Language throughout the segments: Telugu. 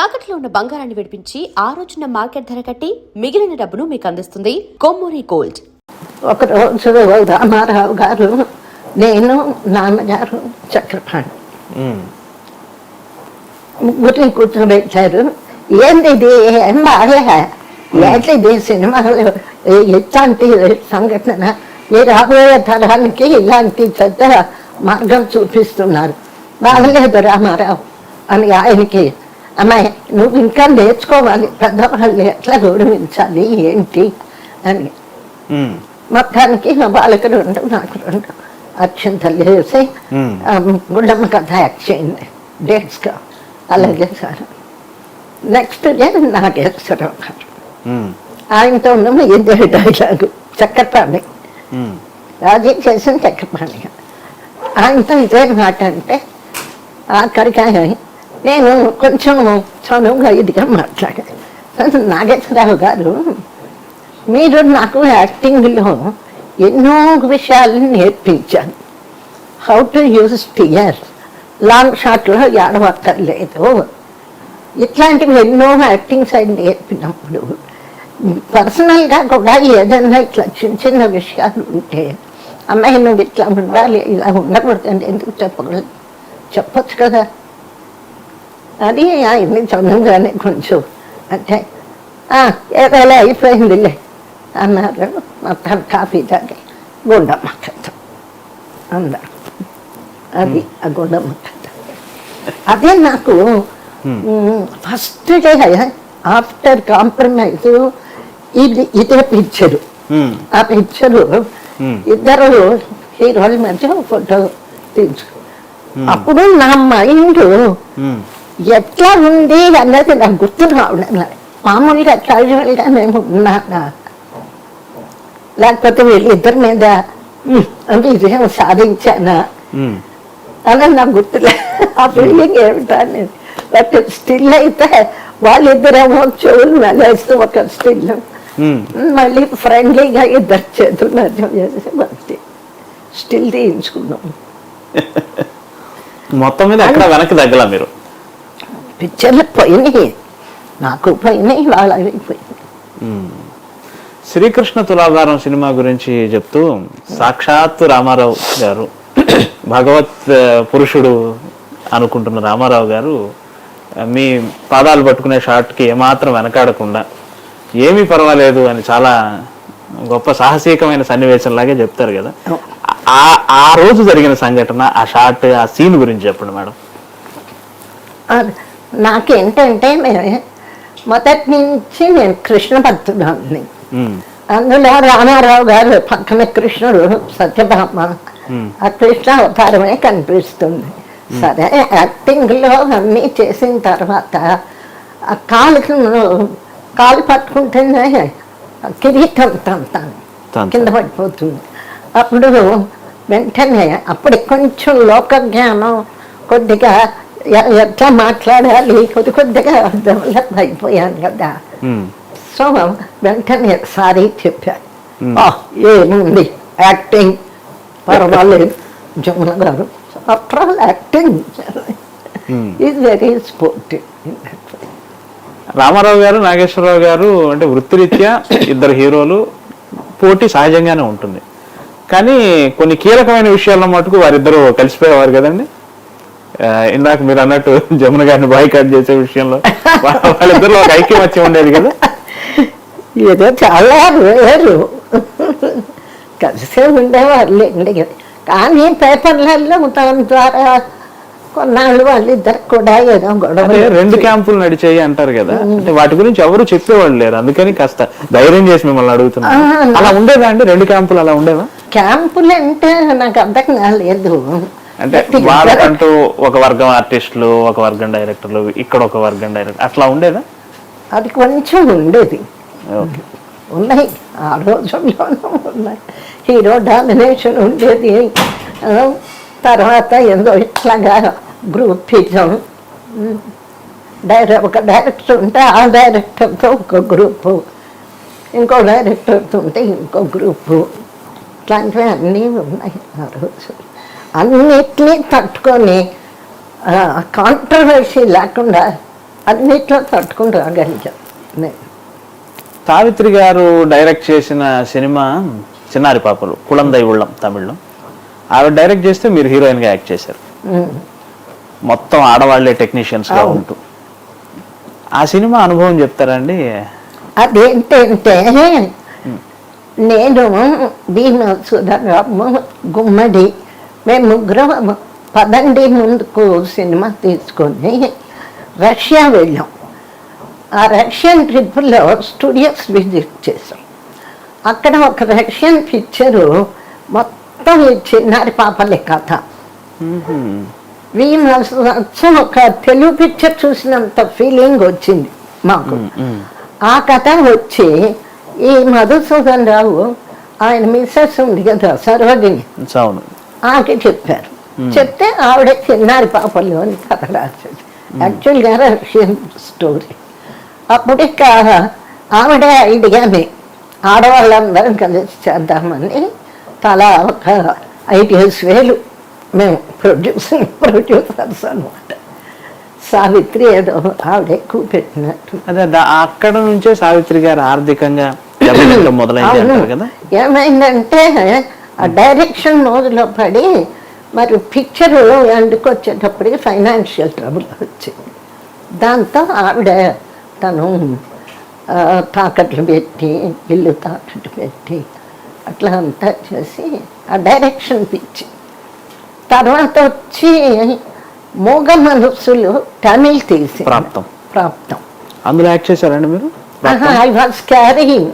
తాకట్లో ఉన్న బంగారాన్ని విడిపించి ఆ రోజున మార్కెట్ ధర కట్టి మిగిలిన డబ్బును మీకు అందిస్తుంది కొమ్మూరి గోల్డ్. ఒకరోజు రామారావు గారు, నేను, నాన్నగారు, చక్రపాణి ముగ్గురిని కూర్చోబెట్టారు. ఏంది ఇది, ఏం బాగా ఏంటిది సినిమాలు ఇట్లాంటి సంఘటన, ఈ రాబోయే తరానికి ఇలాంటి పెద్ద మార్గం చూపిస్తున్నారు, బాగలేదు రామారావు అని ఆయనకి. అమ్మాయి, నువ్వు ఇంకా నేర్చుకోవాలి, పెద్దవాళ్ళు ఎట్లా గౌరవించాలి ఏంటి అని. మొత్తానికి వాళ్ళకి 2 నాకు 2 అక్షంతలు వేసి గుండమ్మ కథ యాక్ట్ చేయండి డేట్స్గా. అలాగే సార్. నెక్స్ట్ డే నాగేశ్వరరావు గారు, ఆయనతో ఉన్న ఇదే డైలాగు, చక్రపాణి రాజీ చేసిన చక్రపాణి. ఆయనతో ఇదే మాట అంటే ఆఖరికి నేను కొంచెం చనువుగా ఇదిగా మాట్లాడాను. నాగేశ్వరరావు గారు, మీరు నాకు యాక్టింగ్లో ఎన్నో విషయాలను నేర్పించాను. How to use tear, long షాట్లో ఏడవక్కర్లేదు, ఇట్లాంటివి ఎన్నో యాక్టింగ్ సైడ్ నేర్పినప్పుడు పర్సనల్గా కూడా ఏదైనా ఇట్లా చిన్న చిన్న విషయాలు ఉంటే, అమ్మాయి నువ్వు ఇట్లా ఉండాలి, ఇలా ఉండకూడదండి, ఎందుకు చెప్పొచ్చు కదా. అది ఆయన్ని చదువుగానే కొంచెం అంటే ఏదైనా అయిపోయిందిలే అన్నారు. మొత్తం కాఫీ తాగి గుండమ్మ కథ అన్నారు. అది ఆ గుండమ్మ కథ. అదే నాకు ఫస్ట్ డే ఆఫ్టర్ కాంప్రమైజ్ ఇదే పిక్చరు. ఆ పిక్చరు ఇద్దరు హీరోల మధ్య ఫోటో తీసుకు, అప్పుడు నా మైండ్ ఎట్లా ఉంది అన్నది నాకు గుర్తు రావడం. మామూలుగా క్యాజువల్గా నేను ఉన్నానా, లేకపోతే వీళ్ళిద్దరి మీద విజయం సాధించానా అన్నది నాకు గుర్తులే. ఆ ఫీలింగ్ ఏమిటా అనేది. బట్ స్టిల్ అయితే వాళ్ళిద్దరేమో చెవులు మెలేస్తూ ఒక స్టిల్, మళ్ళీ ఫ్రెండ్లీగా ఇద్దరు చేతులు మధ్య చేసి మళ్ళీ స్టిల్ తీయించుకున్నాం. మొత్తం మీద ఎక్కడ వెనక్కి తగ్గలా మీరు? పిక్చర్లు పోయినాయి, నాకు పోయినాయి, వాళ్ళవి పోయినాయి. శ్రీకృష్ణ తులాభారం సినిమా గురించి చెప్తూ, సాక్షాత్తు రామారావు గారు, భగవత్ పురుషుడు అనుకుంటున్న రామారావు గారు మీ పాదాలు పట్టుకునే షాట్కి ఏమాత్రం వెనకాడకుండా ఏమీ పర్వాలేదు అని చాలా గొప్ప సాహసీకమైన సన్నివేశంలాగే చెప్తారు కదా. ఆ రోజు జరిగిన సంఘటన, ఆ షాట్, ఆ సీన్ గురించి చెప్పండి మేడం. నాకేంటంటే మొదటి నుంచి నేను కృష్ణ భక్తుడాన్ని. అందులో రామారావు గారు పక్కన కృష్ణుడు, సత్యభామ, ఆ కృష్ణ అవతారమే కనిపిస్తుంది. సరే, యాక్టింగ్లో అన్నీ చేసిన తర్వాత ఆ కాలు పట్టుకుంటేనే కిరీటం తంతాను కింద పడిపోతుంది. అప్పుడు వెంటనే అప్పుడు కొంచెం లోక జ్ఞానం కొద్దిగా ఎట్లా మాట్లాడాలి కొద్దిగా డెవలప్ అయిపోయాను కదా. సో వెంటనే సారీ చెప్పాను, ఏముంది యాక్టింగ్ పర్వాలేదు Jamuna garu, after all acting is very sportive. Rama Rao garu, Nageswara Rao గారు అంటే వృత్తిరీత్యా ఇద్దరు హీరోలు, పోటీ సహజంగానే ఉంటుంది. కానీ కొన్ని కీలకమైన విషయాల్లో మటుకు వారిద్దరూ కలిసిపోయేవారు కదండి. ఇందాక మీరు అన్నట్టు జమున గారిని బాయ్కాట్ చేసే విషయంలో వాళ్ళిద్దరు ఒక ఐక్యమత్యం ఉండేది కదా. ఏదో చాలా వేరు కలిసే ఉండేవాళ్ళండి. కానీ పేపర్లలో దాని ద్వారా కొన్నాళ్ళు వాళ్ళిద్దరు కూడా ఏదో గొడవ. 2 క్యాంపులు నడిచాయి అంటారు కదా, అంటే వాటి గురించి ఎవరు చెప్పేవాళ్ళు లేరు, అందుకని కాస్త ధైర్యం చేసి మిమ్మల్ని అడుగుతున్నా. అలా ఉండేదా అండి 2 క్యాంపులు? అలా ఉండేవా? క్యాంపులు అంటే నాకు అర్థం కాలేదు. అంటే వాళ్ళకంటూ ఒక వర్గం ఆర్టిస్టులు, ఒక వర్గం డైరెక్టర్లు, ఇక్కడ ఒక వర్గం డైరెక్టర్, అట్లా ఉండేదా? అది కొంచెం ఉండేది, ఉన్నాయి ఆ రోజుల్లోనూ ఉన్నాయి. హీరో డామినేషన్ ఉండేది. తర్వాత ఏదో ఇట్లాగా గ్రూపిజం, ఒక డైరెక్టర్ ఉంటే ఆ డైరెక్టర్తో ఒక గ్రూపు, ఇంకో డైరెక్టర్తో ఉంటే ఇంకో గ్రూపు, ఇట్లాంటివి అన్నీ ఉన్నాయి ఆ రోజు. అన్నిటినీ తట్టుకొని కాంట్రవర్సీ లేకుండా అన్నిట్లో తట్టుకుని రాగలిగాను నేను. సావిత్రి గారు డైరెక్ట్ చేసిన సినిమా చిన్నారి పాపలు, కుళందై ఉళ్ళం తమిళ్లో. ఆవిడ డైరెక్ట్ చేస్తే మీరు హీరోయిన్ గా యాక్ట్ చేశారు, మొత్తం ఆడవాళ్లే టెక్నీషియన్స్ గా ఉంటూ. ఆ సినిమా అనుభవం చెప్తారండి? అదేంటంటే నేను భీమ సుధరాము గుమ్మడి మేము ముగ్గురం పదండి ముందుకు సినిమా తీసుకొని రష్యా వెళ్ళాం. ఆ రష్యన్ ట్రిప్లో స్టూడియోస్ విజిట్ చేసాం. అక్కడ ఒక రష్యన్ పిక్చరు మొత్తం ఈ చిన్నారి పాపలే కథ. ఒక తెలుగు పిక్చర్ చూసినంత ఫీలింగ్ వచ్చింది మాకు. ఆ కథ వచ్చి ఈ మధుసూదన్ రావు ఆయన మిస్సెస్ ఉంది కదా సరోజిని, ఆకి చెప్పారు. చెప్తే ఆవిడ చిన్నారి పాపలు అని కథ రాసేది. యాక్చువల్గా రష్యన్ స్టోరీ. అప్పుడు ఇక ఆవిడ ఐడియాని ఆడవాళ్ళందరం కలిసి చేద్దామని తలా ఒక 5,000 మేము ప్రొడ్యూసర్స్ అనమాట. సావిత్రి ఏదో ఆవిడ ఎక్కువ పెట్టినట్టు. అదే అక్కడ నుంచే సావిత్రి గారు ఆర్థికంగా మొదలైంది కదా. ఏమైందంటే ఆ డైరెక్షన్ రోజులో పడి మరి పిక్చర్ ఎండుకు వచ్చేటప్పటికి ఫైనాన్షియల్ ట్రబుల్ వచ్చింది. దాంతో ఆవిడ తను తాకట్లు పెట్టి ఇల్లు తాకట్టు పెట్టి అట్లా అంతా చేసి ఆ డైరెక్షన్ పిచ్చి. తర్వాత వచ్చి మోగ మనసులు తమిళ్ తీసి ప్రాప్తం అందులో యాక్ట్ చేశారండి మీరు? I was carrying.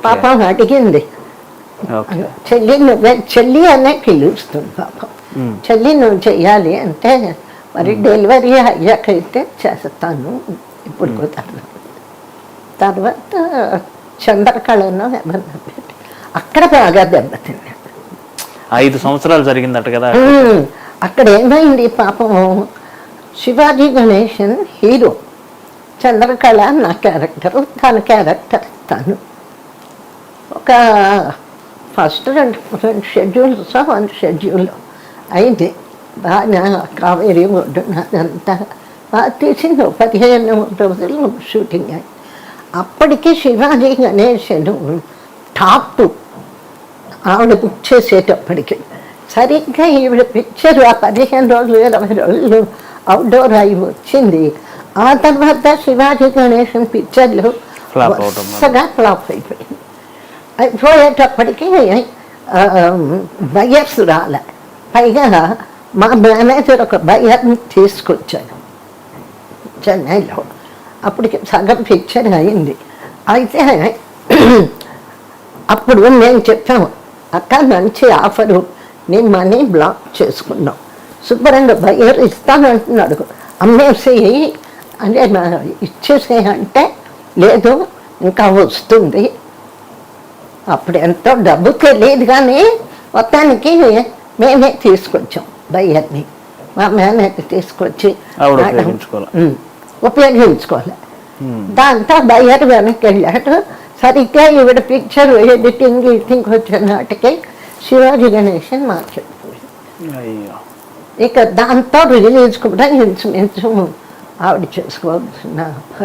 పాపం అడిగింది, చెల్లి నువ్వే చెల్లి అనే పిలుస్తుంది పాపం. చెల్లి నువ్వు చెయ్యాలి అంటే మరి డెలివరీ అయ్యాకైతే చేస్తాను, ఇప్పుడు కుదరదు. తర్వాత చంద్రకళను ఏమన్నా పెట్టి అక్కడ బాగా దెబ్బతిన్నాడు. 5 సంవత్సరాలు జరిగిందట కదా అక్కడ. ఏమైంది పాపం, శివాజీ గణేశన్ హీరో, చంద్రకళ నా క్యారెక్టరు, తన క్యారెక్టర్ తను. ఒక ఫస్ట్ 2 షెడ్యూల్స్ 1 షెడ్యూల్ అయింది. బాగా కావేరీ ఒడ్డున అదంతా బాగా తీసింది. 15 రోజులు షూటింగ్ అయింది. అప్పటికి శివాజీ గణేశన్ టాప్ 2 ఆవిడ బుక్ చేసేటప్పటికి. సరిగ్గా ఈవిడ పిక్చర్ ఆ 15 రోజులు 20 రోజులు అవుట్డోర్ అయి వచ్చింది. ఆ తర్వాత శివాజీ గణేశన్ పిక్చర్లు వరుసగా ఫ్లాప్ అయిపోయింది. అయిపోయేటప్పటికి బయర్స్ రాలే. పైగా మా మేనేజర్ ఒక బయర్ని తీసుకొచ్చాడు చెన్నైలో. అప్పటికి సగం పిక్చర్ అయింది. అయితే అప్పుడు మేము చెప్పాము, అక్క మంచి ఆఫరు, నీ మనీ బ్లాక్ చేసుకున్నాం, శుభ్రంగా బయర్ ఇస్తానంటున్నాడు, అమ్మేసేయి అంటే ఇచ్చేసేయి అంటే లేదు ఇంకా వస్తుంది. అప్పుడు ఎంతో డబ్బు తెలియదు కానీ మొత్తానికి మేమే తీసుకొచ్చాం బయ్యర్ని. మా మేనేజర్ తీసుకొచ్చి ఉపయోగించుకోవాలి. దాంతో బయ్యర్ వెనక్కి వెళ్ళాడు. సరిగ్గా ఈవిడ పిక్చర్ ఎడిటింగ్ వచ్చే నాటికి శివాజీ గణేశన్ మార్కెట్. ఇక దాంతో రిలీజ్ కూడా ఇంచుమించు ఆవిడ చేసుకోవాల్సిన